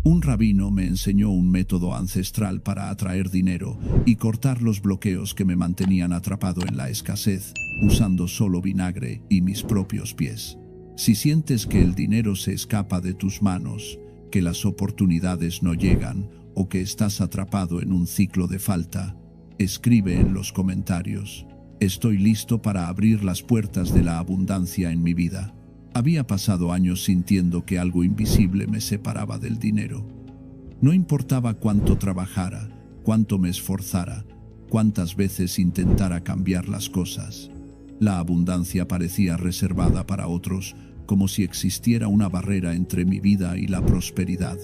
Un rabino me enseñó un método ancestral para atraer dinero y cortar los bloqueos que me mantenían atrapado en la escasez, usando solo vinagre y mis propios pies. Si sientes que el dinero se escapa de tus manos, que las oportunidades no llegan o que estás atrapado en un ciclo de falta, escribe en los comentarios: estoy listo para abrir las puertas de la abundancia en mi vida. Había pasado años sintiendo que algo invisible me separaba del dinero. No importaba cuánto trabajara, cuánto me esforzara, cuántas veces intentara cambiar las cosas. La abundancia parecía reservada para otros, como si existiera una barrera entre mi vida y la prosperidad.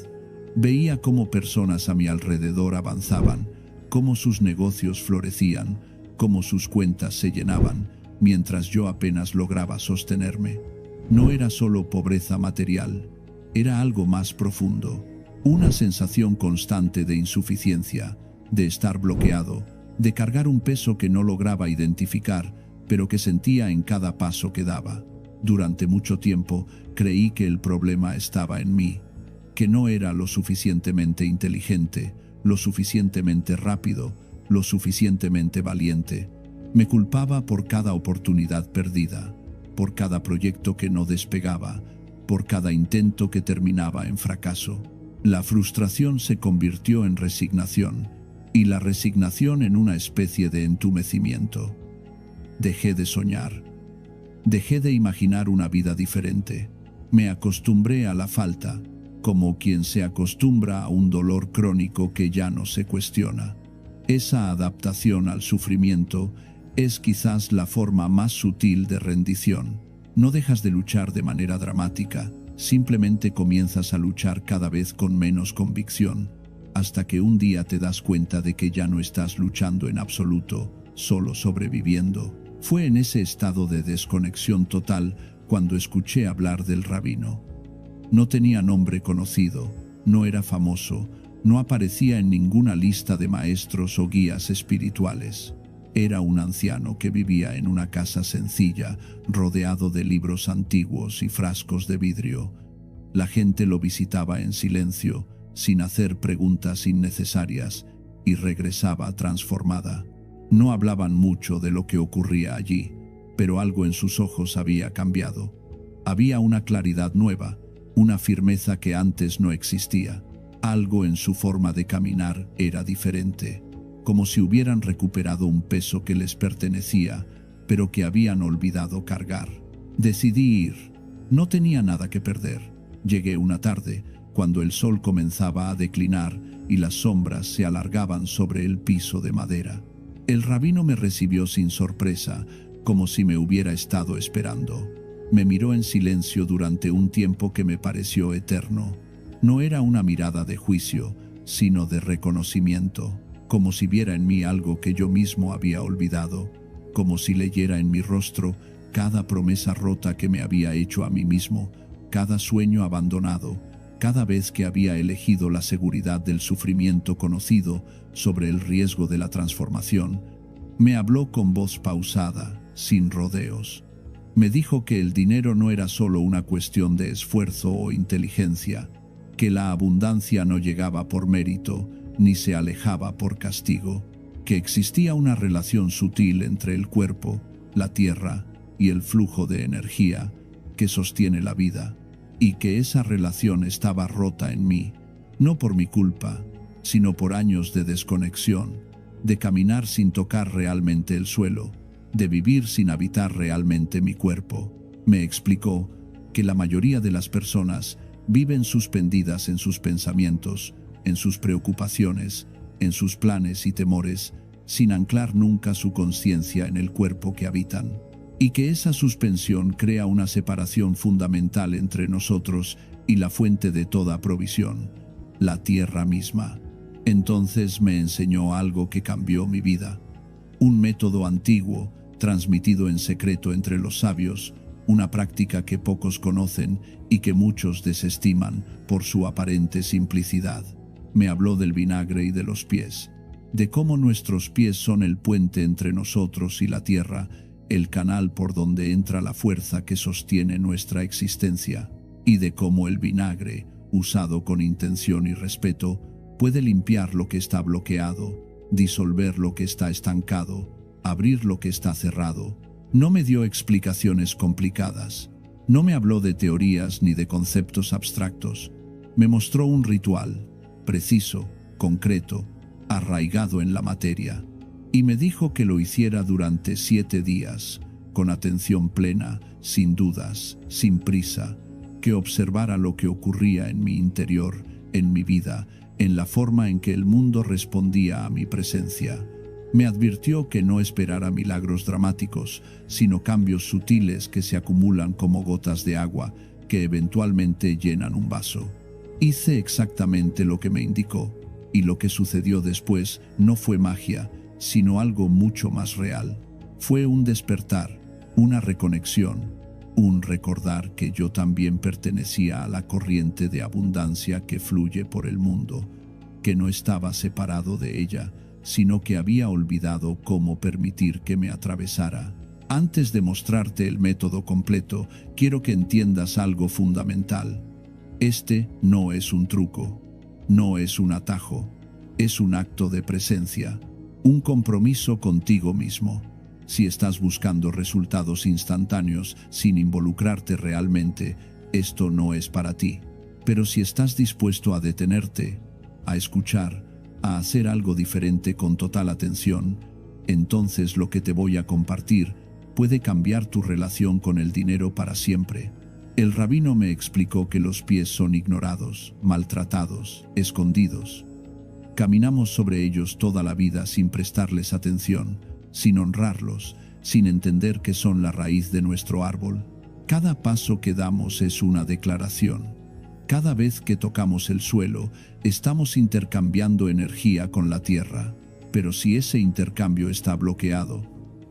Veía cómo personas a mi alrededor avanzaban, cómo sus negocios florecían, cómo sus cuentas se llenaban, mientras yo apenas lograba sostenerme. No era solo pobreza material, era algo más profundo, una sensación constante de insuficiencia, de estar bloqueado, de cargar un peso que no lograba identificar, pero que sentía en cada paso que daba. Durante mucho tiempo creí que el problema estaba en mí, que no era lo suficientemente inteligente, lo suficientemente rápido, lo suficientemente valiente. Me culpaba por cada oportunidad perdida, por cada proyecto que no despegaba, por cada intento que terminaba en fracaso. La frustración se convirtió en resignación, y la resignación en una especie de entumecimiento. Dejé de soñar. Dejé de imaginar una vida diferente. Me acostumbré a la falta, como quien se acostumbra a un dolor crónico que ya no se cuestiona. Esa adaptación al sufrimiento es quizás la forma más sutil de rendición. No dejas de luchar de manera dramática, simplemente comienzas a luchar cada vez con menos convicción, hasta que un día te das cuenta de que ya no estás luchando en absoluto, solo sobreviviendo. Fue en ese estado de desconexión total cuando escuché hablar del rabino. No tenía nombre conocido, no era famoso, no aparecía en ninguna lista de maestros o guías espirituales. Era un anciano que vivía en una casa sencilla, rodeado de libros antiguos y frascos de vidrio. La gente lo visitaba en silencio, sin hacer preguntas innecesarias, y regresaba transformada. No hablaban mucho de lo que ocurría allí, pero algo en sus ojos había cambiado. Había una claridad nueva, una firmeza que antes no existía. Algo en su forma de caminar era diferente, como si hubieran recuperado un peso que les pertenecía, pero que habían olvidado cargar. Decidí ir. No tenía nada que perder. Llegué una tarde, cuando el sol comenzaba a declinar y las sombras se alargaban sobre el piso de madera. El rabino me recibió sin sorpresa, como si me hubiera estado esperando. Me miró en silencio durante un tiempo que me pareció eterno. No era una mirada de juicio, sino de reconocimiento, como si viera en mí algo que yo mismo había olvidado, como si leyera en mi rostro cada promesa rota que me había hecho a mí mismo, cada sueño abandonado, cada vez que había elegido la seguridad del sufrimiento conocido sobre el riesgo de la transformación. Me habló con voz pausada, sin rodeos. Me dijo que el dinero no era solo una cuestión de esfuerzo o inteligencia, que la abundancia no llegaba por mérito, ni se alejaba por castigo, que existía una relación sutil entre el cuerpo, la tierra y el flujo de energía que sostiene la vida, y que esa relación estaba rota en mí, no por mi culpa, sino por años de desconexión, de caminar sin tocar realmente el suelo, de vivir sin habitar realmente mi cuerpo. Me explicó que la mayoría de las personas viven suspendidas en sus pensamientos, en sus preocupaciones, en sus planes y temores, sin anclar nunca su conciencia en el cuerpo que habitan, y que esa suspensión crea una separación fundamental entre nosotros y la fuente de toda provisión, la tierra misma. Entonces me enseñó algo que cambió mi vida, un método antiguo, transmitido en secreto entre los sabios, una práctica que pocos conocen y que muchos desestiman por su aparente simplicidad. Me habló del vinagre y de los pies, de cómo nuestros pies son el puente entre nosotros y la tierra, el canal por donde entra la fuerza que sostiene nuestra existencia, y de cómo el vinagre, usado con intención y respeto, puede limpiar lo que está bloqueado, disolver lo que está estancado, abrir lo que está cerrado. No me dio explicaciones complicadas. No me habló de teorías ni de conceptos abstractos. Me mostró un ritual, preciso, concreto, arraigado en la materia, y me dijo que lo hiciera durante 7 días, con atención plena, sin dudas, sin prisa, que observara lo que ocurría en mi interior, en mi vida, en la forma en que el mundo respondía a mi presencia. Me advirtió que no esperara milagros dramáticos, sino cambios sutiles que se acumulan como gotas de agua, que eventualmente llenan un vaso. Hice exactamente lo que me indicó, y lo que sucedió después no fue magia, sino algo mucho más real. Fue un despertar, una reconexión, un recordar que yo también pertenecía a la corriente de abundancia que fluye por el mundo, que no estaba separado de ella, sino que había olvidado cómo permitir que me atravesara. Antes de mostrarte el método completo, quiero que entiendas algo fundamental. Este no es un truco, no es un atajo, es un acto de presencia, un compromiso contigo mismo. Si estás buscando resultados instantáneos sin involucrarte realmente, esto no es para ti. Pero si estás dispuesto a detenerte, a escuchar, a hacer algo diferente con total atención, entonces lo que te voy a compartir puede cambiar tu relación con el dinero para siempre. El rabino me explicó que los pies son ignorados, maltratados, escondidos. Caminamos sobre ellos toda la vida sin prestarles atención, sin honrarlos, sin entender que son la raíz de nuestro árbol. Cada paso que damos es una declaración. Cada vez que tocamos el suelo, estamos intercambiando energía con la tierra. Pero si ese intercambio está bloqueado,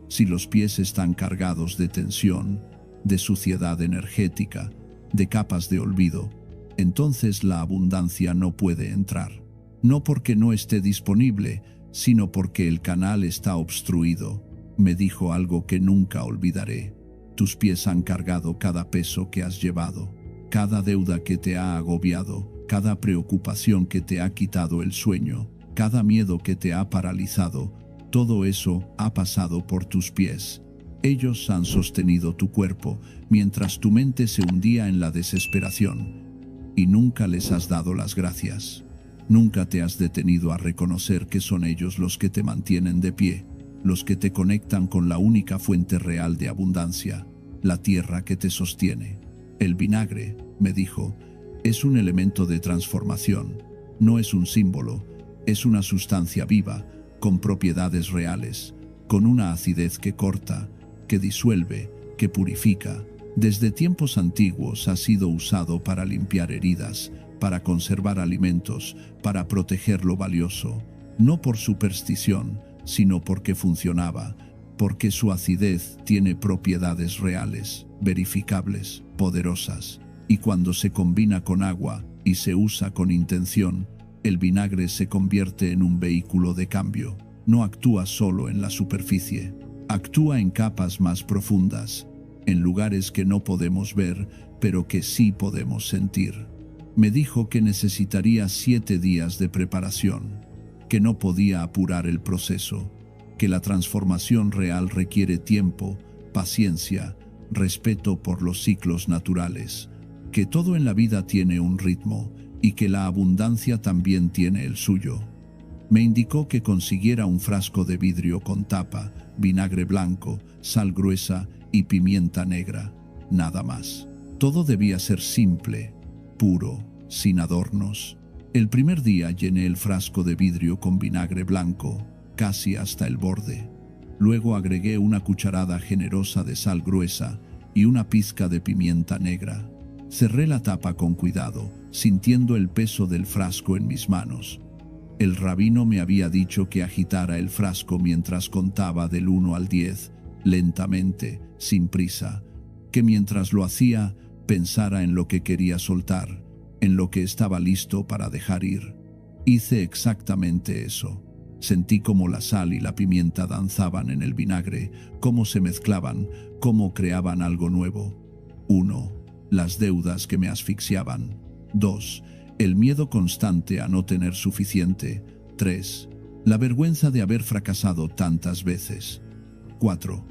si los pies están cargados de tensión, de suciedad energética, de capas de olvido, entonces la abundancia no puede entrar. No porque no esté disponible, sino porque el canal está obstruido. Me dijo algo que nunca olvidaré. Tus pies han cargado cada peso que has llevado, cada deuda que te ha agobiado, cada preocupación que te ha quitado el sueño, cada miedo que te ha paralizado. Todo eso ha pasado por tus pies. Ellos han sostenido tu cuerpo mientras tu mente se hundía en la desesperación. Y nunca les has dado las gracias. Nunca te has detenido a reconocer que son ellos los que te mantienen de pie, los que te conectan con la única fuente real de abundancia, la tierra que te sostiene. El vinagre, me dijo, es un elemento de transformación, no es un símbolo, es una sustancia viva, con propiedades reales, con una acidez que corta, que disuelve, que purifica. Desde tiempos antiguos ha sido usado para limpiar heridas, para conservar alimentos, para proteger lo valioso, no por superstición, sino porque funcionaba, porque su acidez tiene propiedades reales, verificables, poderosas, y cuando se combina con agua y se usa con intención, el vinagre se convierte en un vehículo de cambio. No actúa solo en la superficie, actúa en capas más profundas, en lugares que no podemos ver, pero que sí podemos sentir. Me dijo que necesitaría 7 días de preparación, que no podía apurar el proceso, que la transformación real requiere tiempo, paciencia, respeto por los ciclos naturales, que todo en la vida tiene un ritmo y que la abundancia también tiene el suyo. Me indicó que consiguiera un frasco de vidrio con tapa, vinagre blanco, sal gruesa y pimienta negra, nada más. Todo debía ser simple, puro, sin adornos. El primer día llené el frasco de vidrio con vinagre blanco, casi hasta el borde. Luego agregué una cucharada generosa de sal gruesa y una pizca de pimienta negra. Cerré la tapa con cuidado, sintiendo el peso del frasco en mis manos. El rabino me había dicho que agitara el frasco mientras contaba del 1 al 10, lentamente, sin prisa, que mientras lo hacía, pensara en lo que quería soltar, en lo que estaba listo para dejar ir. Hice exactamente eso. Sentí cómo la sal y la pimienta danzaban en el vinagre, cómo se mezclaban, cómo creaban algo nuevo. 1. Las deudas que me asfixiaban. 2. El miedo constante a no tener suficiente. 3. La vergüenza de haber fracasado tantas veces. 4.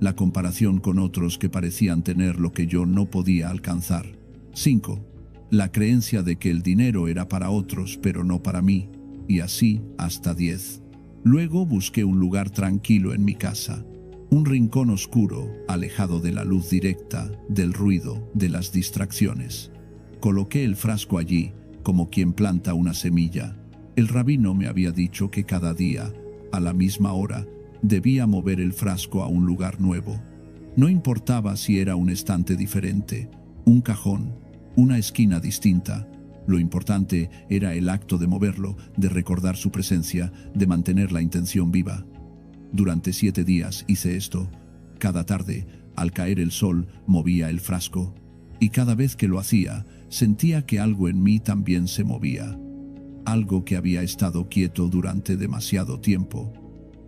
La comparación con otros que parecían tener lo que yo no podía alcanzar. 5. La creencia de que el dinero era para otros pero no para mí. Y así hasta 10. Luego busqué un lugar tranquilo en mi casa. Un rincón oscuro, alejado de la luz directa, del ruido, de las distracciones. Coloqué el frasco allí, como quien planta una semilla. El rabino me había dicho que cada día, a la misma hora, debía mover el frasco a un lugar nuevo. No importaba si era un estante diferente, un cajón, una esquina distinta. Lo importante era el acto de moverlo, de recordar su presencia, de mantener la intención viva. Durante 7 días hice esto. Cada tarde, al caer el sol, movía el frasco. Y cada vez que lo hacía, sentía que algo en mí también se movía. Algo que había estado quieto durante demasiado tiempo.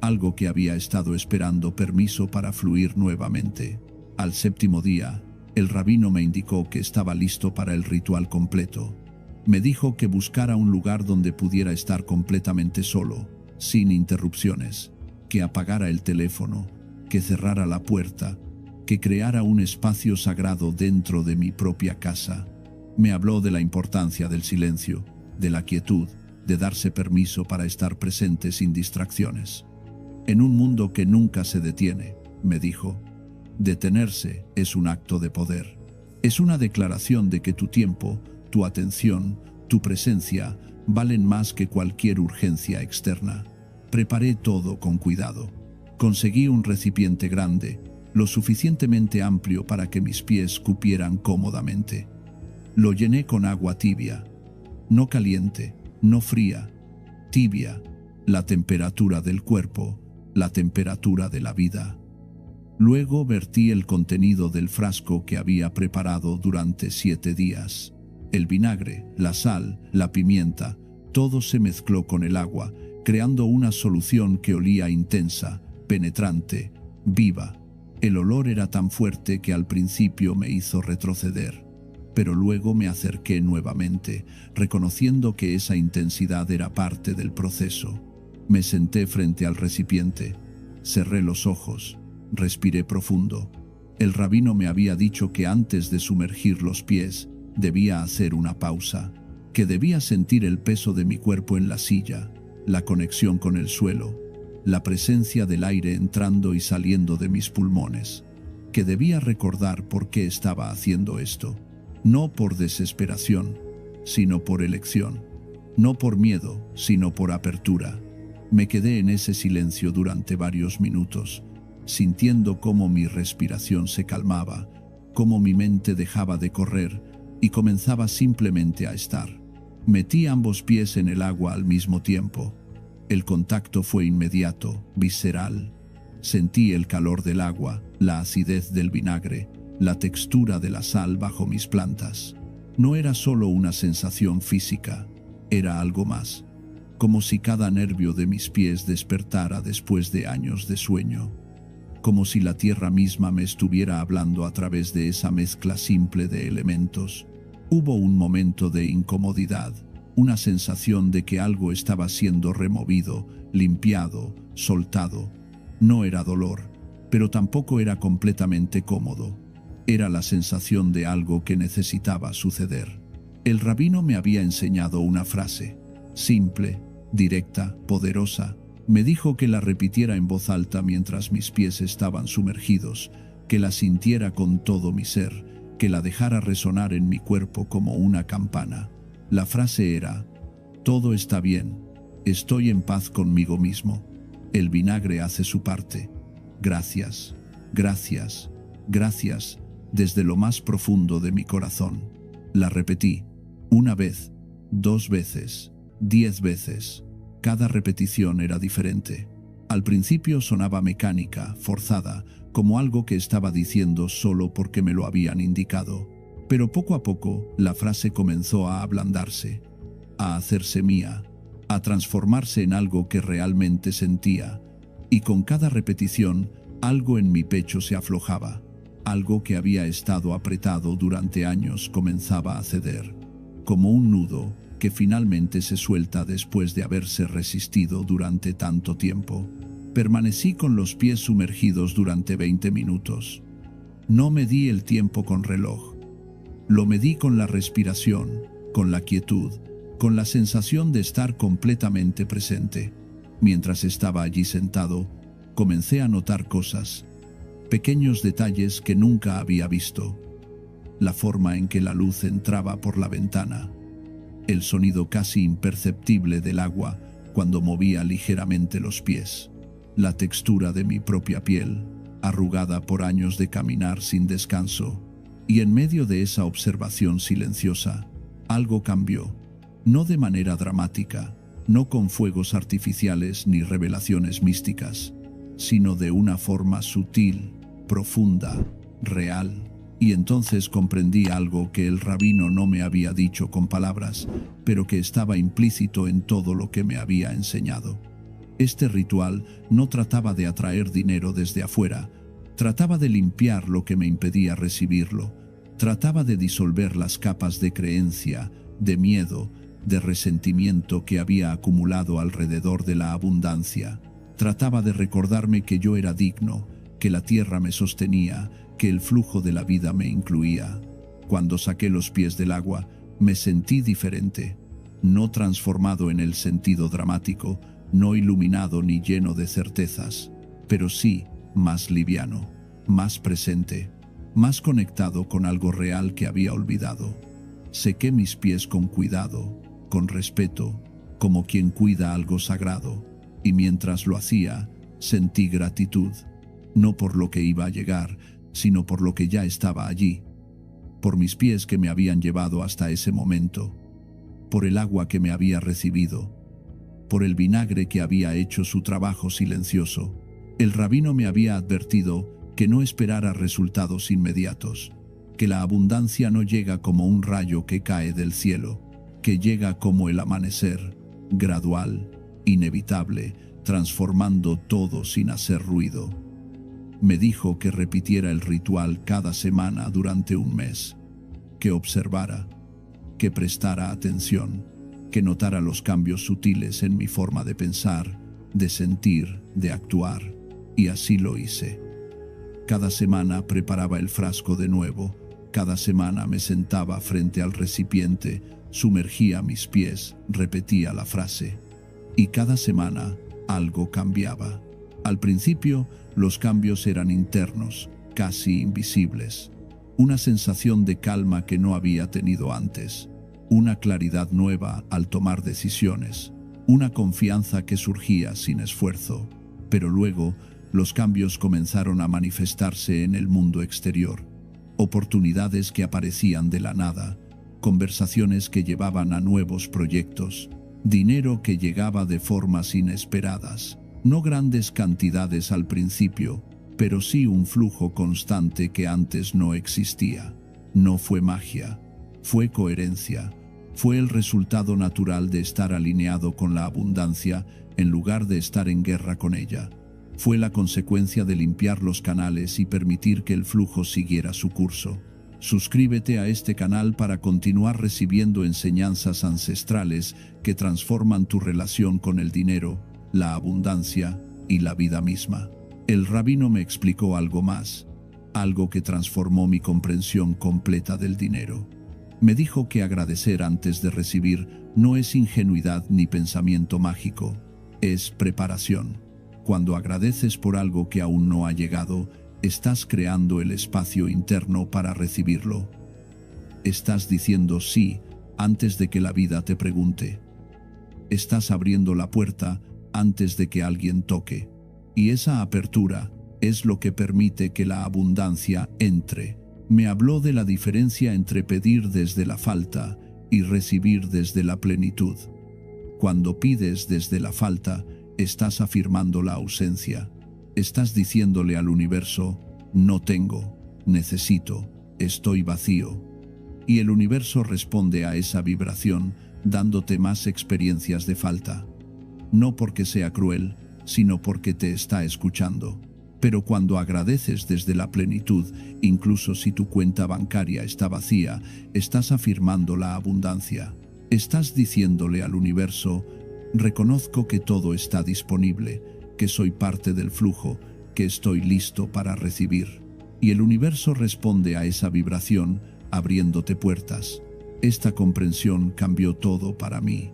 Algo que había estado esperando permiso para fluir nuevamente. Al 7º día, el rabino me indicó que estaba listo para el ritual completo. Me dijo que buscara un lugar donde pudiera estar completamente solo, sin interrupciones, que apagara el teléfono, que cerrara la puerta, que creara un espacio sagrado dentro de mi propia casa. Me habló de la importancia del silencio, de la quietud, de darse permiso para estar presente sin distracciones. En un mundo que nunca se detiene, me dijo, detenerse es un acto de poder. Es una declaración de que tu tiempo, tu atención, tu presencia valen más que cualquier urgencia externa. Preparé todo con cuidado. Conseguí un recipiente grande, lo suficientemente amplio para que mis pies cupieran cómodamente. Lo llené con agua tibia, no caliente, no fría, tibia, la temperatura del cuerpo, la temperatura de la vida. Luego vertí el contenido del frasco que había preparado durante 7 días. El vinagre, la sal, la pimienta, todo se mezcló con el agua, creando una solución que olía intensa, penetrante, viva. El olor era tan fuerte que al principio me hizo retroceder, pero luego me acerqué nuevamente, reconociendo que esa intensidad era parte del proceso. Me senté frente al recipiente, cerré los ojos, respiré profundo. El rabino me había dicho que antes de sumergir los pies, debía hacer una pausa, que debía sentir el peso de mi cuerpo en la silla, la conexión con el suelo, la presencia del aire entrando y saliendo de mis pulmones, que debía recordar por qué estaba haciendo esto, no por desesperación, sino por elección, no por miedo, sino por apertura. Me quedé en ese silencio durante varios minutos, sintiendo cómo mi respiración se calmaba, cómo mi mente dejaba de correr y comenzaba simplemente a estar. Metí ambos pies en el agua al mismo tiempo. El contacto fue inmediato, visceral. Sentí el calor del agua, la acidez del vinagre, la textura de la sal bajo mis plantas. No era solo una sensación física, era algo más, como si cada nervio de mis pies despertara después de años de sueño, como si la tierra misma me estuviera hablando a través de esa mezcla simple de elementos. Hubo un momento de incomodidad, una sensación de que algo estaba siendo removido, limpiado, soltado. No era dolor, pero tampoco era completamente cómodo. Era la sensación de algo que necesitaba suceder. El rabino me había enseñado una frase, simple, directa, poderosa. Me dijo que la repitiera en voz alta mientras mis pies estaban sumergidos, que la sintiera con todo mi ser, que la dejara resonar en mi cuerpo como una campana. La frase era, todo está bien, estoy en paz conmigo mismo. El vinagre hace su parte. Gracias, gracias, gracias, desde lo más profundo de mi corazón. La repetí, 1 vez, 2 veces, 10 veces. Cada repetición era diferente. Al principio sonaba mecánica, forzada, como algo que estaba diciendo solo porque me lo habían indicado. Pero poco a poco, la frase comenzó a ablandarse, a hacerse mía, a transformarse en algo que realmente sentía. Y con cada repetición, algo en mi pecho se aflojaba. Algo que había estado apretado durante años comenzaba a ceder. como un nudo que finalmente se suelta después de haberse resistido durante tanto tiempo. Permanecí con los pies sumergidos durante 20 minutos. No medí el tiempo con reloj. Lo medí con la respiración, con la quietud, con la sensación de estar completamente presente. Mientras estaba allí sentado, comencé a notar cosas, pequeños detalles que nunca había visto. La forma en que la luz entraba por la ventana, el sonido casi imperceptible del agua cuando movía ligeramente los pies, la textura de mi propia piel, arrugada por años de caminar sin descanso. Y en medio de esa observación silenciosa, algo cambió, no de manera dramática, no con fuegos artificiales ni revelaciones místicas, sino de una forma sutil, profunda, real. Y entonces comprendí algo que el rabino no me había dicho con palabras, pero que estaba implícito en todo lo que me había enseñado. Este ritual no trataba de atraer dinero desde afuera, trataba de limpiar lo que me impedía recibirlo, trataba de disolver las capas de creencia, de miedo, de resentimiento que había acumulado alrededor de la abundancia. Trataba de recordarme que yo era digno, que la tierra me sostenía, que el flujo de la vida me incluía. Cuando saqué los pies del agua, me sentí diferente, no transformado en el sentido dramático, no iluminado ni lleno de certezas, pero sí más liviano, más presente, más conectado con algo real que había olvidado. Sequé mis pies con cuidado, con respeto, como quien cuida algo sagrado, y mientras lo hacía, sentí gratitud, no por lo que iba a llegar, sino por lo que ya estaba allí, por mis pies que me habían llevado hasta ese momento, por el agua que me había recibido, por el vinagre que había hecho su trabajo silencioso. El rabino me había advertido que no esperara resultados inmediatos, que la abundancia no llega como un rayo que cae del cielo, que llega como el amanecer, gradual, inevitable, transformando todo sin hacer ruido. Me dijo que repitiera el ritual cada semana durante un mes, que observara, que prestara atención, que notara los cambios sutiles en mi forma de pensar, de sentir, de actuar, y así lo hice. Cada semana preparaba el frasco de nuevo, cada semana me sentaba frente al recipiente, sumergía mis pies, repetía la frase. Y cada semana algo cambiaba. Al principio, los cambios eran internos, casi invisibles. Una sensación de calma que no había tenido antes, una claridad nueva al tomar decisiones, una confianza que surgía sin esfuerzo. Pero luego, los cambios comenzaron a manifestarse en el mundo exterior. Oportunidades que aparecían de la nada, conversaciones que llevaban a nuevos proyectos, dinero que llegaba de formas inesperadas. No grandes cantidades al principio, pero sí un flujo constante que antes no existía. No fue magia, fue coherencia, fue el resultado natural de estar alineado con la abundancia en lugar de estar en guerra con ella. Fue la consecuencia de limpiar los canales y permitir que el flujo siguiera su curso. Suscríbete a este canal para continuar recibiendo enseñanzas ancestrales que transforman tu relación con el dinero, la abundancia y la vida misma. El rabino me explicó algo más, algo que transformó mi comprensión completa del dinero. Me dijo que agradecer antes de recibir no es ingenuidad ni pensamiento mágico, es preparación. Cuando agradeces por algo que aún no ha llegado, estás creando el espacio interno para recibirlo. Estás diciendo sí antes de que la vida te pregunte. Estás abriendo la puerta antes de que alguien toque. Y esa apertura es lo que permite que la abundancia entre. Me habló de la diferencia entre pedir desde la falta y recibir desde la plenitud. Cuando pides desde la falta, estás afirmando la ausencia. Estás diciéndole al universo, no tengo, necesito, estoy vacío. Y el universo responde a esa vibración, dándote más experiencias de falta. No porque sea cruel, sino porque te está escuchando. Pero cuando agradeces desde la plenitud, incluso si tu cuenta bancaria está vacía, estás afirmando la abundancia. Estás diciéndole al universo: reconozco que todo está disponible, que soy parte del flujo, que estoy listo para recibir. Y el universo responde a esa vibración, abriéndote puertas. Esta comprensión cambió todo para mí.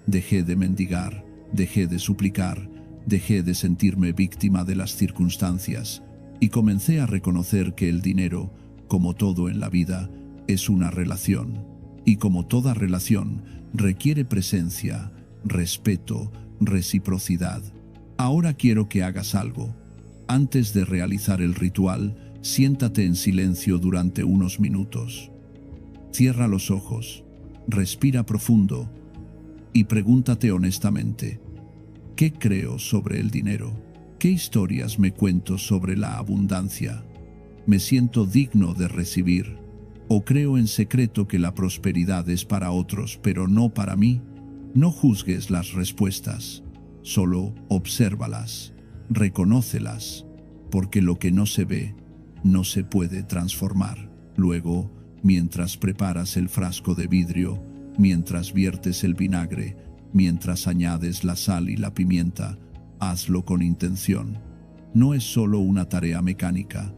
Dejé de mendigar, dejé de suplicar, dejé de sentirme víctima de las circunstancias y comencé a reconocer que el dinero, como todo en la vida, es una relación. Y como toda relación, requiere presencia, respeto, reciprocidad. Ahora quiero que hagas algo. Antes de realizar el ritual, siéntate en silencio durante unos minutos. Cierra los ojos, respira profundo y pregúntate honestamente: ¿qué creo sobre el dinero? ¿Qué historias me cuento sobre la abundancia? ¿Me siento digno de recibir? ¿O creo en secreto que la prosperidad es para otros, pero no para mí? No juzgues las respuestas, solo obsérvalas, reconócelas, porque lo que no se ve, no se puede transformar. Luego, mientras preparas el frasco de vidrio, mientras viertes el vinagre, mientras añades la sal y la pimienta, hazlo con intención. No es solo una tarea mecánica,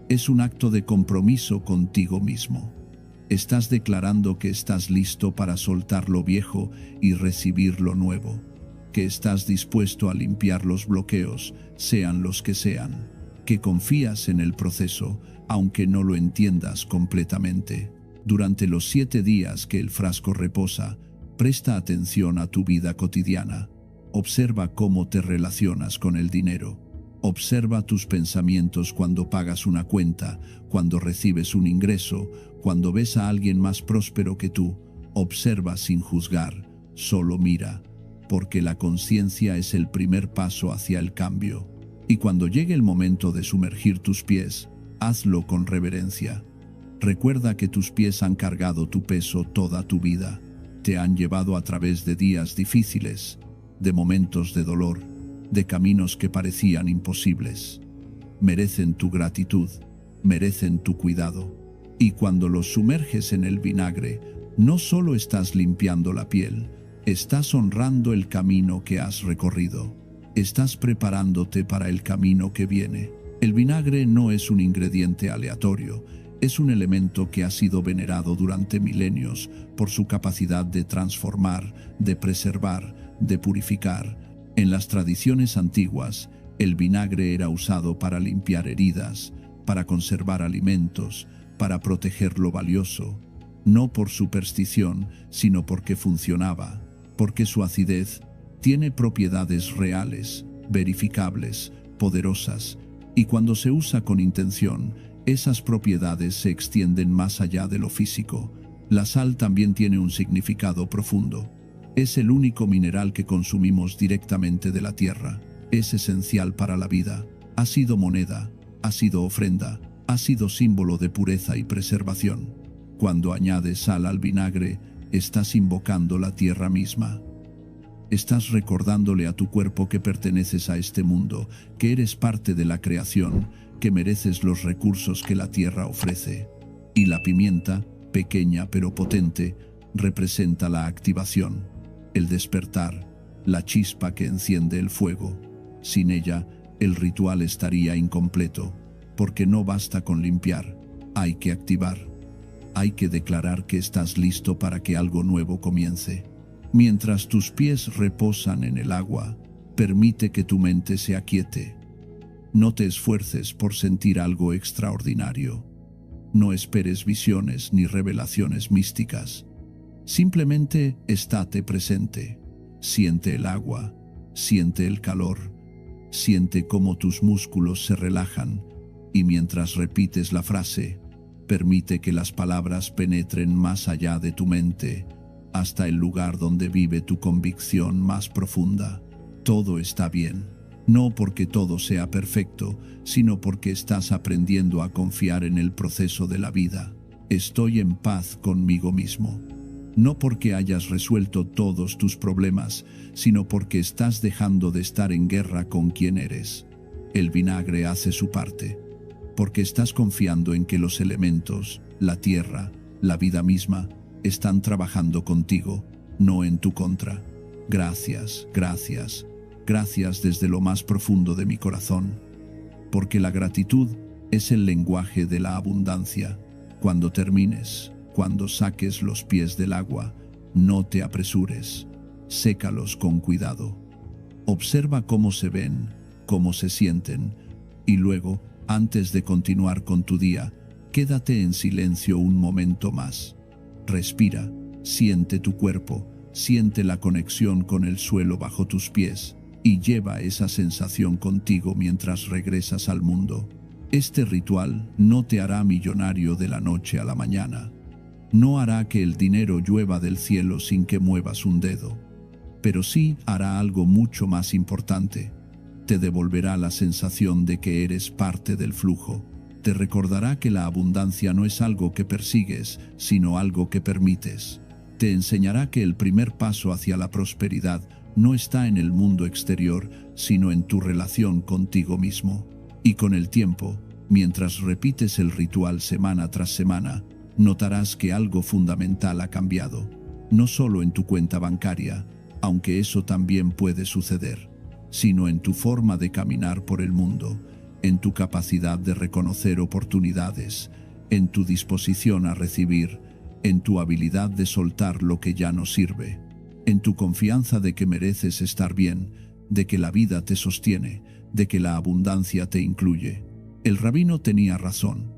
es un acto de compromiso contigo mismo. Estás declarando que estás listo para soltar lo viejo y recibir lo nuevo, que estás dispuesto a limpiar los bloqueos, sean los que sean, que confías en el proceso, aunque no lo entiendas completamente. Durante los 7 días que el frasco reposa, presta atención a tu vida cotidiana. Observa cómo te relacionas con el dinero. Observa tus pensamientos cuando pagas una cuenta, cuando recibes un ingreso, cuando ves a alguien más próspero que tú. Observa sin juzgar, solo mira, porque la conciencia es el primer paso hacia el cambio. Y cuando llegue el momento de sumergir tus pies, hazlo con reverencia. Recuerda que tus pies han cargado tu peso toda tu vida. Te han llevado a través de días difíciles, de momentos de dolor, de caminos que parecían imposibles. Merecen tu gratitud, merecen tu cuidado. Y cuando los sumerges en el vinagre, no solo estás limpiando la piel, estás honrando el camino que has recorrido. Estás preparándote para el camino que viene. El vinagre no es un ingrediente aleatorio, es un elemento que ha sido venerado durante milenios por su capacidad de transformar, de preservar, de purificar. En las tradiciones antiguas, el vinagre era usado para limpiar heridas, para conservar alimentos, para proteger lo valioso, no por superstición, sino porque funcionaba, porque su acidez tiene propiedades reales, verificables, poderosas, y cuando se usa con intención, esas propiedades se extienden más allá de lo físico. La sal también tiene un significado profundo. Es el único mineral que consumimos directamente de la tierra. Es esencial para la vida. Ha sido moneda, ha sido ofrenda, ha sido símbolo de pureza y preservación. Cuando añades sal al vinagre, estás invocando la tierra misma. Estás recordándole a tu cuerpo que perteneces a este mundo, que eres parte de la creación, que mereces los recursos que la tierra ofrece. Y la pimienta, pequeña pero potente, representa la activación, el despertar, la chispa que enciende el fuego. Sin ella, el ritual estaría incompleto, porque no basta con limpiar, hay que activar. Hay que declarar que estás listo para que algo nuevo comience. Mientras tus pies reposan en el agua, permite que tu mente se aquiete. No te esfuerces por sentir algo extraordinario. No esperes visiones ni revelaciones místicas. Simplemente estate presente. Siente el agua, siente el calor, siente cómo tus músculos se relajan y mientras repites la frase, permite que las palabras penetren más allá de tu mente, hasta el lugar donde vive tu convicción más profunda. Todo está bien, no porque todo sea perfecto, sino porque estás aprendiendo a confiar en el proceso de la vida. Estoy en paz conmigo mismo. No porque hayas resuelto todos tus problemas, sino porque estás dejando de estar en guerra con quien eres. el vinagre hace su parte, porque estás confiando en que los elementos, la tierra, la vida misma, están trabajando contigo, no en tu contra. Gracias, gracias, gracias desde lo más profundo de mi corazón, porque la gratitud es el lenguaje de la abundancia. Cuando termines, cuando saques los pies del agua, no te apresures, sécalos con cuidado. Observa cómo se ven, cómo se sienten, y luego, antes de continuar con tu día, quédate en silencio un momento más. Respira, siente tu cuerpo, siente la conexión con el suelo bajo tus pies, y lleva esa sensación contigo mientras regresas al mundo. Este ritual no te hará millonario de la noche a la mañana. No hará que el dinero llueva del cielo sin que muevas un dedo. Pero sí hará algo mucho más importante. Te devolverá la sensación de que eres parte del flujo. Te recordará que la abundancia no es algo que persigues, sino algo que permites. Te enseñará que el primer paso hacia la prosperidad no está en el mundo exterior, sino en tu relación contigo mismo. Y con el tiempo, mientras repites el ritual semana tras semana, notarás que algo fundamental ha cambiado. No solo en tu cuenta bancaria, aunque eso también puede suceder, sino en tu forma de caminar por el mundo, en tu capacidad de reconocer oportunidades, en tu disposición a recibir, en tu habilidad de soltar lo que ya no sirve, en tu confianza de que mereces estar bien, de que la vida te sostiene, de que la abundancia te incluye. El rabino tenía razón.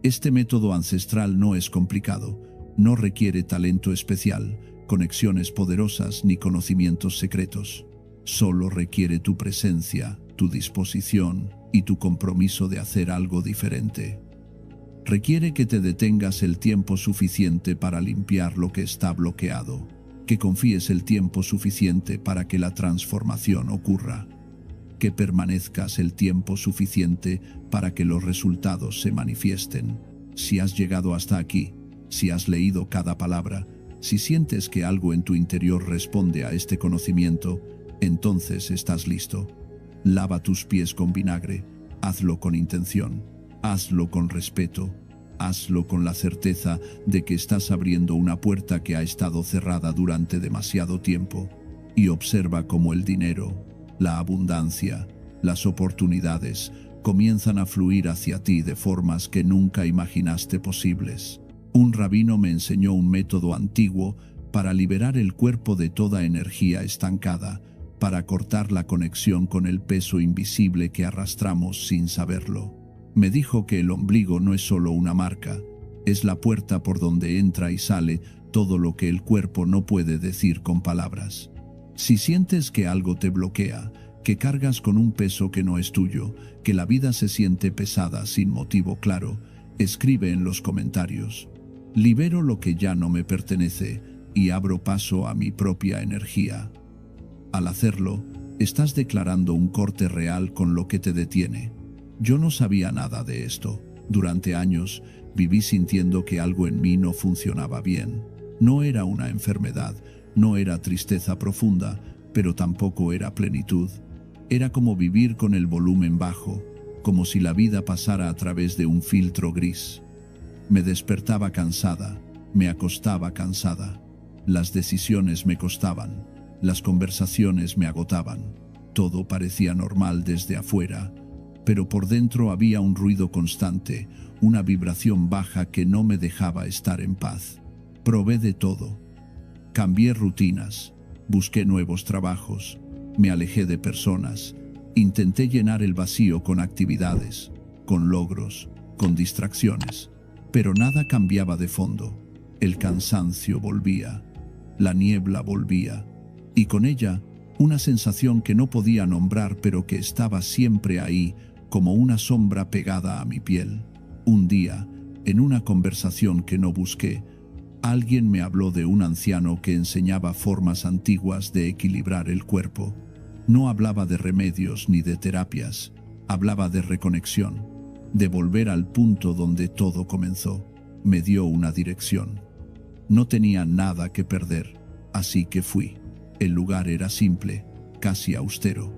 Este método ancestral no es complicado, no requiere talento especial, conexiones poderosas ni conocimientos secretos. Solo requiere tu presencia, tu disposición y tu compromiso de hacer algo diferente. Requiere que te detengas el tiempo suficiente para limpiar lo que está bloqueado, que confíes el tiempo suficiente para que la transformación ocurra, que permanezcas el tiempo suficiente para que los resultados se manifiesten. Si has llegado hasta aquí, si has leído cada palabra, si sientes que algo en tu interior responde a este conocimiento, entonces estás listo. Lava tus pies con vinagre, hazlo con intención, hazlo con respeto, hazlo con la certeza de que estás abriendo una puerta que ha estado cerrada durante demasiado tiempo, y observa cómo el dinero, la abundancia, las oportunidades comienzan a fluir hacia ti de formas que nunca imaginaste posibles. Un rabino me enseñó un método antiguo para liberar el cuerpo de toda energía estancada, para cortar la conexión con el peso invisible que arrastramos sin saberlo. Me dijo que el ombligo no es solo una marca, es la puerta por donde entra y sale todo lo que el cuerpo no puede decir con palabras. Si sientes que algo te bloquea, que cargas con un peso que no es tuyo, que la vida se siente pesada sin motivo claro, escribe en los comentarios. Libero lo que ya no me pertenece y abro paso a mi propia energía. Al hacerlo, estás declarando un corte real con lo que te detiene. Yo no sabía nada de esto. Durante años, viví sintiendo que algo en mí no funcionaba bien. No era una enfermedad, no era tristeza profunda, pero tampoco era plenitud. Era como vivir con el volumen bajo, como si la vida pasara a través de un filtro gris. Me despertaba cansada, me acostaba cansada. Las decisiones me costaban, las conversaciones me agotaban. Todo parecía normal desde afuera, pero por dentro había un ruido constante, una vibración baja que no me dejaba estar en paz. Probé de todo. Cambié rutinas, busqué nuevos trabajos, me alejé de personas, intenté llenar el vacío con actividades, con logros, con distracciones, pero nada cambiaba de fondo. El cansancio volvía, la niebla volvía, y con ella una sensación que no podía nombrar pero que estaba siempre ahí, como una sombra pegada a mi piel. Un día, en una conversación que no busqué, alguien me habló de un anciano que enseñaba formas antiguas de equilibrar el cuerpo. No hablaba de remedios ni de terapias, hablaba de reconexión, de volver al punto donde todo comenzó. Me dio una dirección. No tenía nada que perder, así que fui. El lugar era simple, casi austero.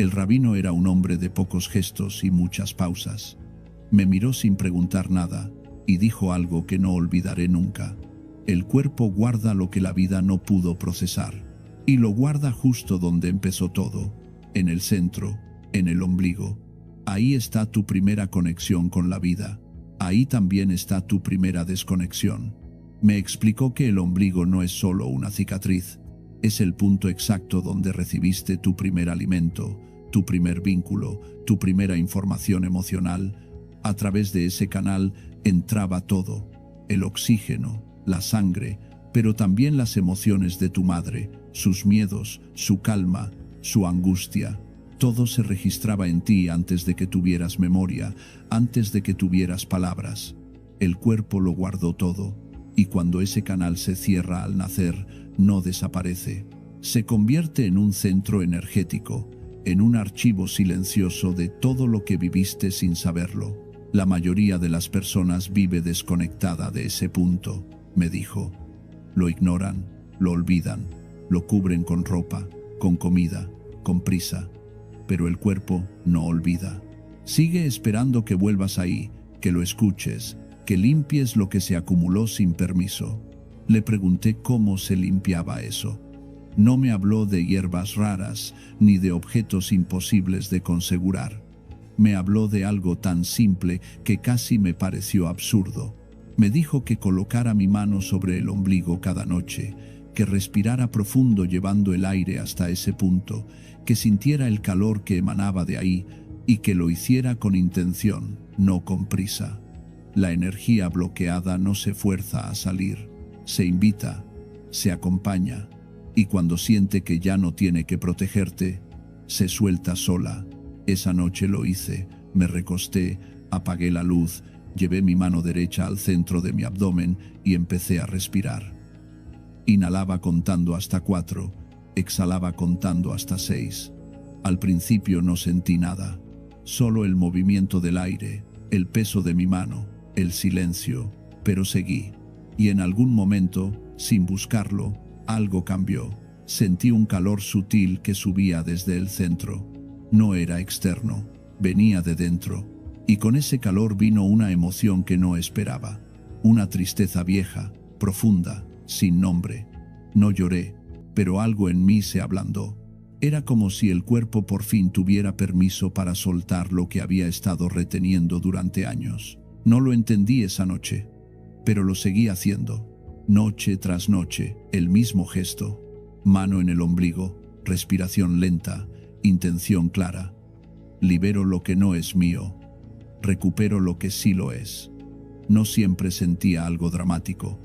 El rabino era un hombre de pocos gestos y muchas pausas. Me miró sin preguntar nada y dijo algo que no olvidaré nunca. El cuerpo guarda lo que la vida no pudo procesar, y lo guarda justo donde empezó todo, en el centro, en el ombligo. Ahí está tu primera conexión con la vida. Ahí también está tu primera desconexión. Me explicó que el ombligo no es solo una cicatriz, es el punto exacto donde recibiste tu primer alimento, tu primer vínculo, tu primera información emocional. A través de ese canal entraba todo, el oxígeno, la sangre, pero también las emociones de tu madre, sus miedos, su calma, su angustia. Todo se registraba en ti antes de que tuvieras memoria, antes de que tuvieras palabras. El cuerpo lo guardó todo, y cuando ese canal se cierra al nacer, no desaparece. Se convierte en un centro energético, en un archivo silencioso de todo lo que viviste sin saberlo. La mayoría de las personas vive desconectada de ese punto, me dijo. Lo ignoran, lo olvidan, lo cubren con ropa, con comida, con prisa. Pero el cuerpo no olvida. Sigue esperando que vuelvas ahí, que lo escuches, que limpies lo que se acumuló sin permiso. Le pregunté cómo se limpiaba eso. No me habló de hierbas raras ni de objetos imposibles de conjurar. Me habló de algo tan simple que casi me pareció absurdo. Me dijo que colocara mi mano sobre el ombligo cada noche, que respirara profundo llevando el aire hasta ese punto, que sintiera el calor que emanaba de ahí y que lo hiciera con intención, no con prisa. La energía bloqueada no se fuerza a salir, se invita, se acompaña, y cuando siente que ya no tiene que protegerte, se suelta sola. Esa noche lo hice, me recosté, apagué la luz, llevé mi mano derecha al centro de mi abdomen y empecé a respirar. Inhalaba contando hasta 4, exhalaba contando hasta 6. Al principio no sentí nada, solo el movimiento del aire, el peso de mi mano, el silencio, pero seguí. Y en algún momento, sin buscarlo, algo cambió. Sentí un calor sutil que subía desde el centro. No era externo, venía de dentro. Y con ese calor vino una emoción que no esperaba. Una tristeza vieja, profunda, sin nombre. No lloré, pero algo en mí se ablandó. Era como si el cuerpo por fin tuviera permiso para soltar lo que había estado reteniendo durante años. No lo entendí esa noche, pero lo seguí haciendo. Noche tras noche, el mismo gesto. Mano en el ombligo, respiración lenta, intención clara. Libero lo que no es mío. Recupero lo que sí lo es. No siempre sentía algo dramático.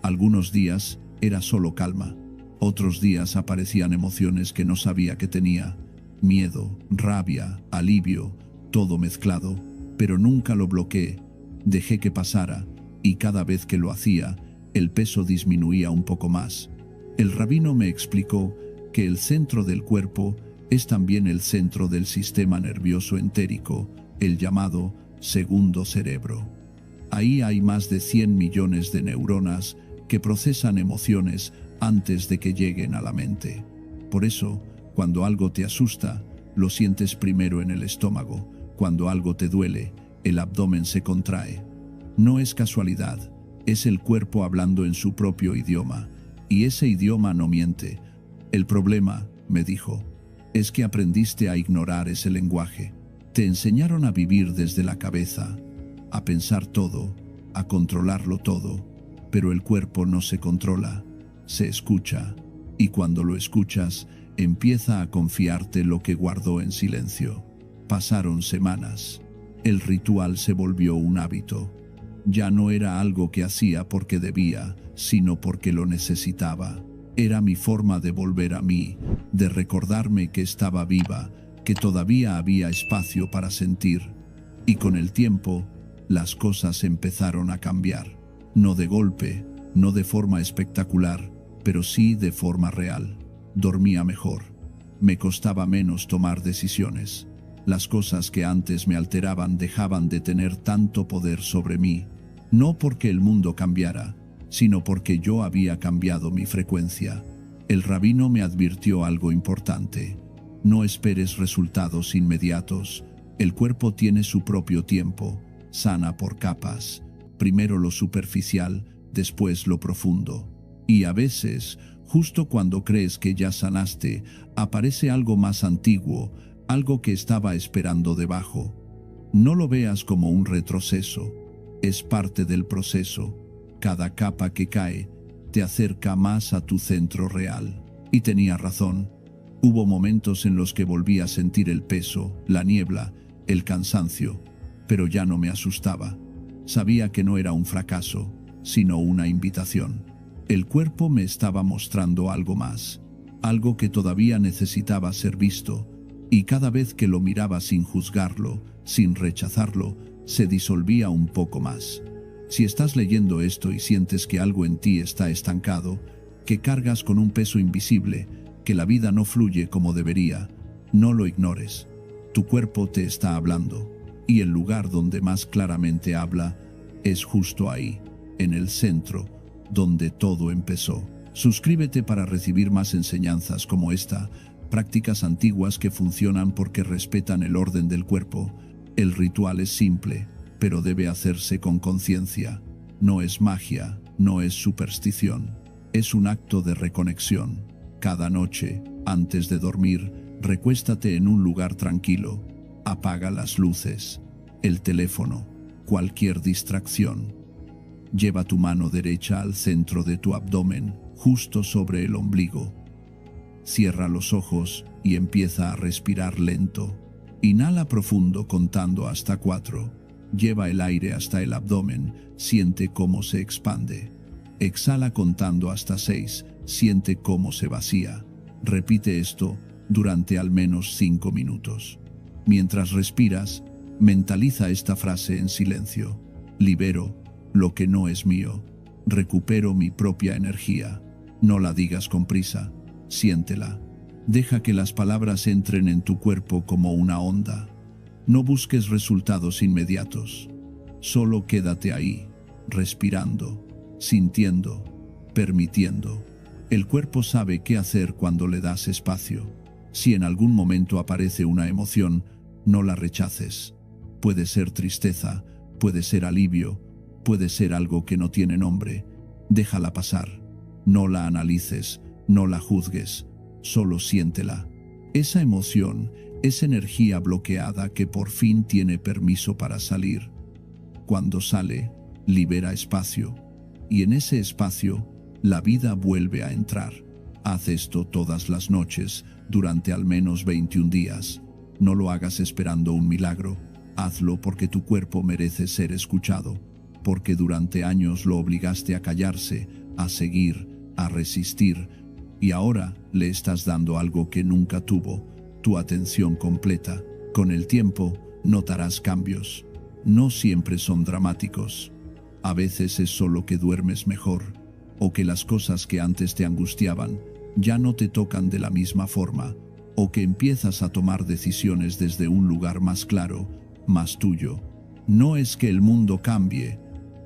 Algunos días era solo calma. Otros días aparecían emociones que no sabía que tenía. Miedo, rabia, alivio, todo mezclado. Pero nunca lo bloqueé. Dejé que pasara, y cada vez que lo hacía, el peso disminuía un poco más. El rabino me explicó que el centro del cuerpo es también el centro del sistema nervioso entérico, el llamado segundo cerebro. Ahí hay más de 100 millones de neuronas que procesan emociones antes de que lleguen a la mente. Por eso, cuando algo te asusta, lo sientes primero en el estómago. Cuando algo te duele, el abdomen se contrae. No es casualidad, es el cuerpo hablando en su propio idioma, y ese idioma no miente. El problema, me dijo, es que aprendiste a ignorar ese lenguaje. Te enseñaron a vivir desde la cabeza, a pensar todo, a controlarlo todo, pero el cuerpo no se controla, se escucha, y cuando lo escuchas, empieza a confiarte lo que guardó en silencio. Pasaron semanas. El ritual se volvió un hábito. Ya no era algo que hacía porque debía, sino porque lo necesitaba. Era mi forma de volver a mí, de recordarme que estaba viva, que todavía había espacio para sentir. Y con el tiempo, las cosas empezaron a cambiar. No de golpe, no de forma espectacular, pero sí de forma real. Dormía mejor. Me costaba menos tomar decisiones. Las cosas que antes me alteraban dejaban de tener tanto poder sobre mí, no porque el mundo cambiara, sino porque yo había cambiado mi frecuencia. El rabino me advirtió algo importante. No esperes resultados inmediatos. El cuerpo tiene su propio tiempo. Sana por capas. Primero lo superficial, después lo profundo. Y a veces, justo cuando crees que ya sanaste, aparece algo más antiguo, algo que estaba esperando debajo. No lo veas como un retroceso. Es parte del proceso. Cada capa que cae te acerca más a tu centro real. Y tenía razón. Hubo momentos en los que volví a sentir el peso, la niebla, el cansancio, pero ya no me asustaba. Sabía que no era un fracaso, sino una invitación. El cuerpo me estaba mostrando algo más, algo que todavía necesitaba ser visto, y cada vez que lo miraba sin juzgarlo, sin rechazarlo, se disolvía un poco más. Si estás leyendo esto y sientes que algo en ti está estancado, que cargas con un peso invisible, que la vida no fluye como debería, no lo ignores. Tu cuerpo te está hablando, y el lugar donde más claramente habla es justo ahí, en el centro, donde todo empezó. Suscríbete para recibir más enseñanzas como esta, prácticas antiguas que funcionan porque respetan el orden del cuerpo. El ritual es simple, pero debe hacerse con conciencia. No es magia, no es superstición. Es un acto de reconexión. Cada noche, antes de dormir, recuéstate en un lugar tranquilo. Apaga las luces, el teléfono, cualquier distracción. Lleva tu mano derecha al centro de tu abdomen, justo sobre el ombligo. Cierra los ojos y empieza a respirar lento. Inhala profundo contando hasta 4. Lleva el aire hasta el abdomen, siente cómo se expande. Exhala contando hasta 6, siente cómo se vacía. Repite esto durante al menos 5 minutos. Mientras respiras, mentaliza esta frase en silencio. Libero lo que no es mío. Recupero mi propia energía. No la digas con prisa, siéntela. Deja que las palabras entren en tu cuerpo como una onda. No busques resultados inmediatos. Solo quédate ahí, respirando, sintiendo, permitiendo. El cuerpo sabe qué hacer cuando le das espacio. Si en algún momento aparece una emoción, no la rechaces. Puede ser tristeza, puede ser alivio, puede ser algo que no tiene nombre. Déjala pasar. No la analices, no la juzgues, solo siéntela. Esa emoción es energía bloqueada que por fin tiene permiso para salir. Cuando sale, libera espacio, y en ese espacio, la vida vuelve a entrar. Haz esto todas las noches, durante al menos 21 días. No lo hagas esperando un milagro. Hazlo porque tu cuerpo merece ser escuchado, porque durante años lo obligaste a callarse, a seguir, a resistir, y ahora le estás dando algo que nunca tuvo, tu atención completa. Con el tiempo, notarás cambios. No siempre son dramáticos. A veces es solo que duermes mejor, o que las cosas que antes te angustiaban ya no te tocan de la misma forma, o que empiezas a tomar decisiones desde un lugar más claro, más tuyo. No es que el mundo cambie,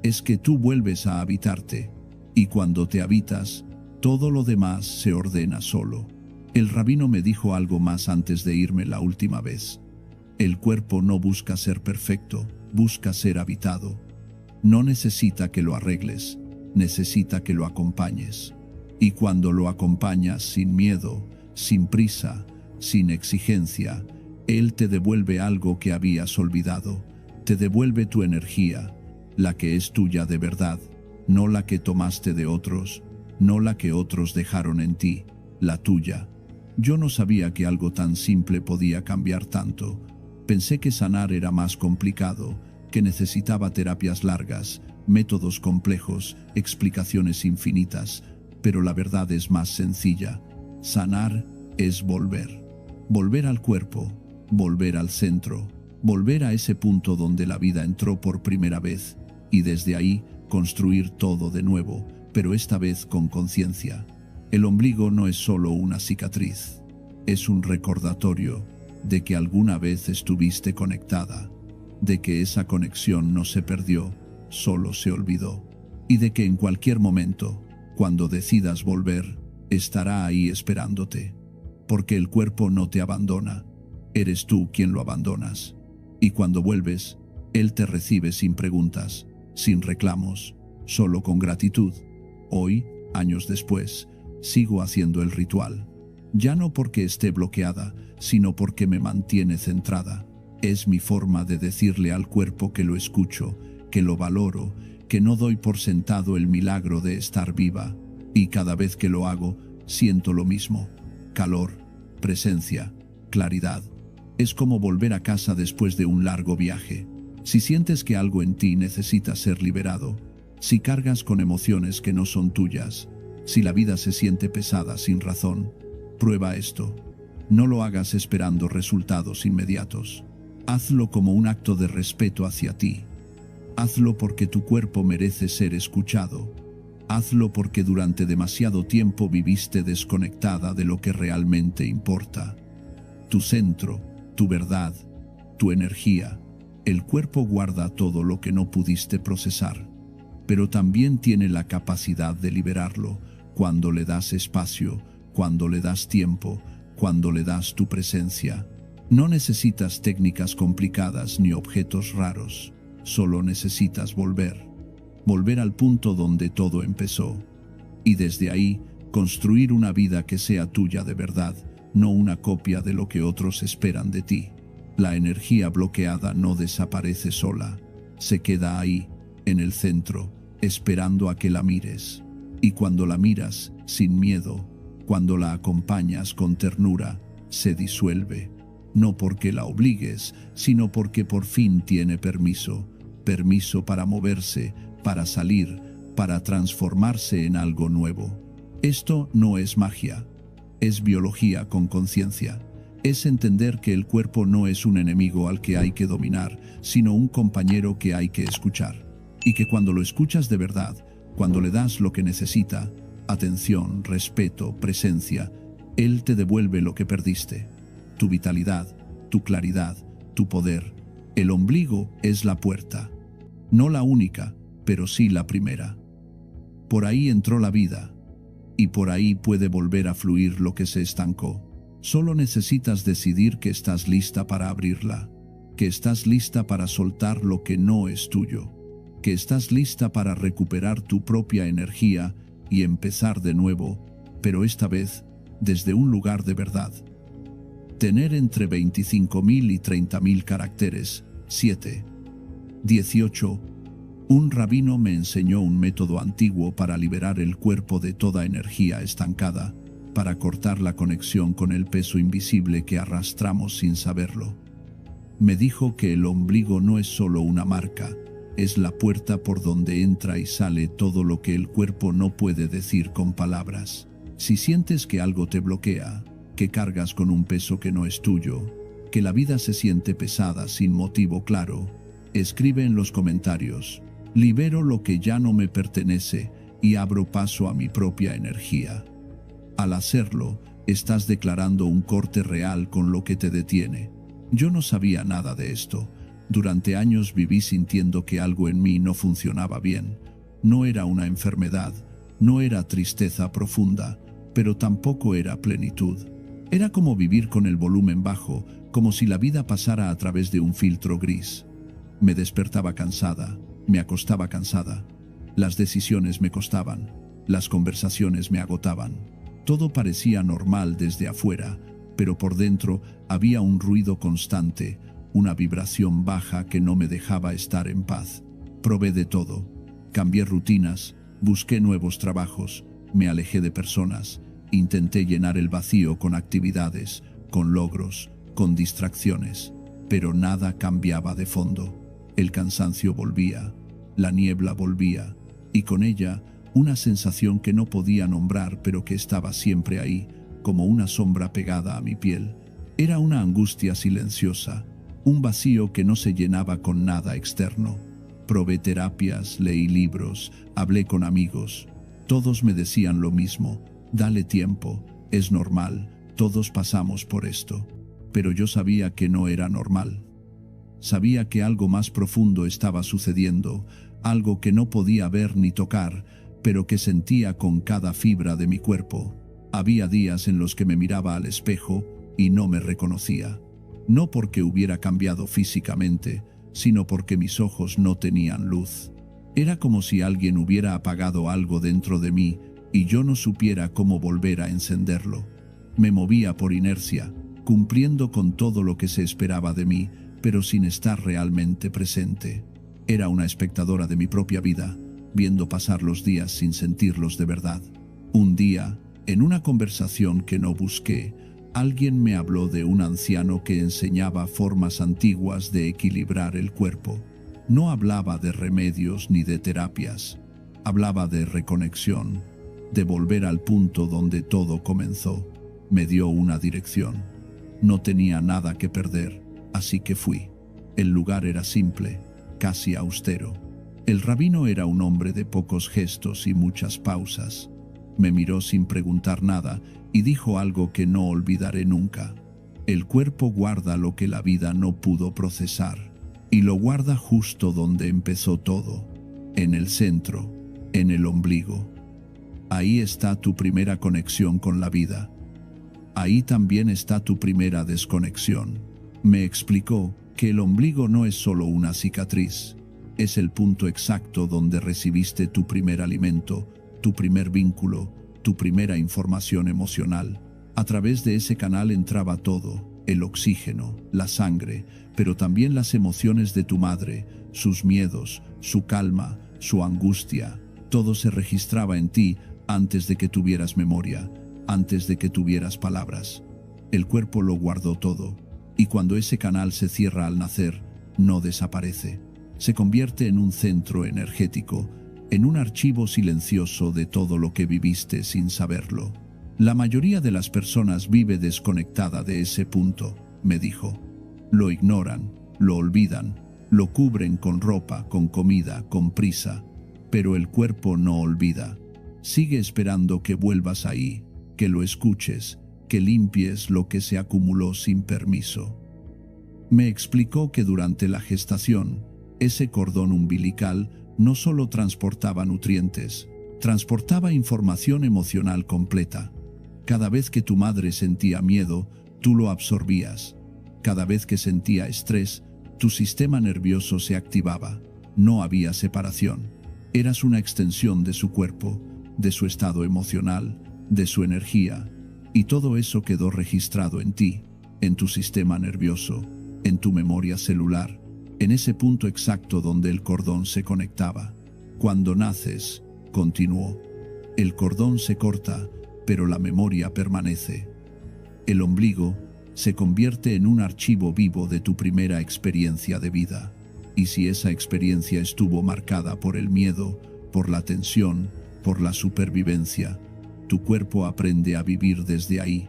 es que tú vuelves a habitarte, y cuando te habitas, todo lo demás se ordena solo. El rabino me dijo algo más antes de irme la última vez. El cuerpo no busca ser perfecto, busca ser habitado. No necesita que lo arregles, necesita que lo acompañes. Y cuando lo acompañas sin miedo, sin prisa, sin exigencia, Él te devuelve algo que habías olvidado. Te devuelve tu energía, la que es tuya de verdad, no la que tomaste de otros, no la que otros dejaron en ti, la tuya. Yo no sabía que algo tan simple podía cambiar tanto. Pensé que sanar era más complicado, que necesitaba terapias largas, métodos complejos, explicaciones infinitas, pero la verdad es más sencilla. Sanar es volver. Volver al cuerpo, volver al centro, volver a ese punto donde la vida entró por primera vez, y desde ahí construir todo de nuevo, pero esta vez con conciencia. El ombligo no es solo una cicatriz, es un recordatorio de que alguna vez estuviste conectada, de que esa conexión no se perdió, solo se olvidó, y de que en cualquier momento, cuando decidas volver, estará ahí esperándote. porque el cuerpo no te abandona, eres tú quien lo abandonas. Y cuando vuelves, él te recibe sin preguntas, sin reclamos, solo con gratitud. Hoy, años después, sigo haciendo el ritual. Ya no porque esté bloqueada, sino porque me mantiene centrada. Es mi forma de decirle al cuerpo que lo escucho, que lo valoro, que no doy por sentado el milagro de estar viva. Y cada vez que lo hago, siento lo mismo. Calor, presencia, claridad. Es como volver a casa después de un largo viaje. Si sientes que algo en ti necesita ser liberado, si cargas con emociones que no son tuyas, si la vida se siente pesada sin razón, prueba esto. No lo hagas esperando resultados inmediatos. Hazlo como un acto de respeto hacia ti. Hazlo porque tu cuerpo merece ser escuchado. Hazlo porque durante demasiado tiempo viviste desconectada de lo que realmente importa. Tu centro, tu verdad, tu energía. El cuerpo guarda todo lo que no pudiste procesar, pero también tiene la capacidad de liberarlo cuando le das espacio, cuando le das tiempo, cuando le das tu presencia. No necesitas técnicas complicadas ni objetos raros, solo necesitas volver al punto donde todo empezó. Y desde ahí, construir una vida que sea tuya de verdad, no una copia de lo que otros esperan de ti. La energía bloqueada no desaparece sola, se queda ahí, en el centro, esperando a que la mires. Y cuando la miras, sin miedo, cuando la acompañas con ternura, se disuelve. No porque la obligues, sino porque por fin tiene permiso para moverse, para salir, para transformarse en algo nuevo. Esto no es magia, es biología con conciencia. Es entender que el cuerpo no es un enemigo al que hay que dominar, sino un compañero que hay que escuchar. Y que cuando lo escuchas de verdad, cuando le das lo que necesita, atención, respeto, presencia, él te devuelve lo que perdiste. Tu vitalidad, tu claridad, tu poder. El ombligo es la puerta. No la única, pero sí la primera. Por ahí entró la vida, y por ahí puede volver a fluir lo que se estancó. Solo necesitas decidir que estás lista para abrirla, que estás lista para soltar lo que no es tuyo, que estás lista para recuperar tu propia energía y empezar de nuevo, pero esta vez desde un lugar de verdad. Tener entre 25.000 y 30.000 caracteres. 7. 18. Un rabino me enseñó un método antiguo para liberar el cuerpo de toda energía estancada, para cortar la conexión con el peso invisible que arrastramos sin saberlo. Me dijo que el ombligo no es solo una marca, es la puerta por donde entra y sale todo lo que el cuerpo no puede decir con palabras. Si sientes que algo te bloquea, que cargas con un peso que no es tuyo, que la vida se siente pesada sin motivo claro, escribe en los comentarios: libero lo que ya no me pertenece y abro paso a mi propia energía. Al hacerlo, estás declarando un corte real con lo que te detiene. Yo no sabía nada de esto. Durante años viví sintiendo que algo en mí no funcionaba bien. No era una enfermedad, no era tristeza profunda, pero tampoco era plenitud. Era como vivir con el volumen bajo, como si la vida pasara a través de un filtro gris. Me despertaba cansada, me acostaba cansada. Las decisiones me costaban, las conversaciones me agotaban. Todo parecía normal desde afuera, pero por dentro había un ruido constante, una vibración baja que no me dejaba estar en paz. Probé de todo. Cambié rutinas, busqué nuevos trabajos, me alejé de personas, intenté llenar el vacío con actividades, con logros, con distracciones, pero nada cambiaba de fondo. El cansancio volvía, la niebla volvía, y con ella una sensación que no podía nombrar pero que estaba siempre ahí, como una sombra pegada a mi piel. Era una angustia silenciosa, un vacío que no se llenaba con nada externo. Probé terapias, leí libros, hablé con amigos. Todos me decían lo mismo: dale tiempo, es normal, todos pasamos por esto. Pero yo sabía que no era normal. Sabía que algo más profundo estaba sucediendo, algo que no podía ver ni tocar, pero que sentía con cada fibra de mi cuerpo. Había días en los que me miraba al espejo y no me reconocía. No porque hubiera cambiado físicamente, sino porque mis ojos no tenían luz. Era como si alguien hubiera apagado algo dentro de mí y yo no supiera cómo volver a encenderlo. Me movía por inercia, cumpliendo con todo lo que se esperaba de mí, pero sin estar realmente presente. Era una espectadora de mi propia vida, viendo pasar los días sin sentirlos de verdad. Un día, en una conversación que no busqué, alguien me habló de un anciano que enseñaba formas antiguas de equilibrar el cuerpo. No hablaba de remedios ni de terapias. Hablaba de reconexión, de volver al punto donde todo comenzó. Me dio una dirección. No tenía nada que perder, así que fui. El lugar era simple, casi austero. El rabino era un hombre de pocos gestos y muchas pausas. Me miró sin preguntar nada y dijo algo que no olvidaré nunca. El cuerpo guarda lo que la vida no pudo procesar, y lo guarda justo donde empezó todo, en el centro, en el ombligo. Ahí está tu primera conexión con la vida. Ahí también está tu primera desconexión. Me explicó que el ombligo no es solo una cicatriz, es el punto exacto donde recibiste tu primer alimento, tu primer vínculo, tu primera información emocional. A través de ese canal entraba todo, el oxígeno, la sangre, pero también las emociones de tu madre, sus miedos, su calma, su angustia. Todo se registraba en ti antes de que tuvieras memoria, antes de que tuvieras palabras. El cuerpo lo guardó todo, y cuando ese canal se cierra al nacer, no desaparece. Se convierte en un centro energético, en un archivo silencioso de todo lo que viviste sin saberlo. La mayoría de las personas vive desconectada de ese punto, me dijo. Lo ignoran, lo olvidan, lo cubren con ropa, con comida, con prisa, pero el cuerpo no olvida. Sigue esperando que vuelvas ahí, que lo escuches, que limpies lo que se acumuló sin permiso. Me explicó que durante la gestación, ese cordón umbilical no solo transportaba nutrientes, transportaba información emocional completa. Cada vez que tu madre sentía miedo, tú lo absorbías. Cada vez que sentía estrés, tu sistema nervioso se activaba. No había separación. Eras una extensión de su cuerpo, de su estado emocional, de su energía, y todo eso quedó registrado en ti, en tu sistema nervioso, en tu memoria celular, en ese punto exacto donde el cordón se conectaba. Cuando naces, continuó, el cordón se corta, pero la memoria permanece. El ombligo se convierte en un archivo vivo de tu primera experiencia de vida. Y si esa experiencia estuvo marcada por el miedo, por la tensión, por la supervivencia, tu cuerpo aprende a vivir desde ahí.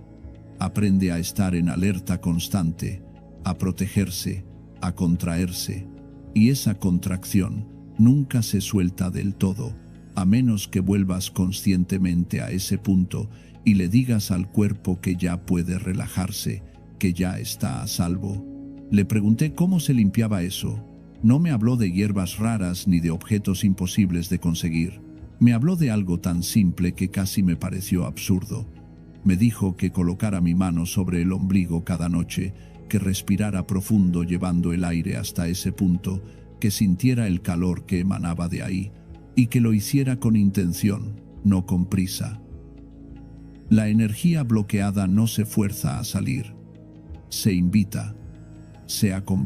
Aprende a estar en alerta constante, a protegerse, a contraerse. Y esa contracción nunca se suelta del todo, a menos que vuelvas conscientemente a ese punto y le digas al cuerpo que ya puede relajarse, que ya está a salvo. Le pregunté cómo se limpiaba eso. No me habló de hierbas raras ni de objetos imposibles de conseguir. Me habló de algo tan simple que casi me pareció absurdo. Me dijo que colocara mi mano sobre el ombligo cada noche, que respirara profundo llevando el aire hasta ese punto, que sintiera el calor que emanaba de ahí, y que lo hiciera con intención, no con prisa. La energía bloqueada no se fuerza a salir, se invita, se acompaña.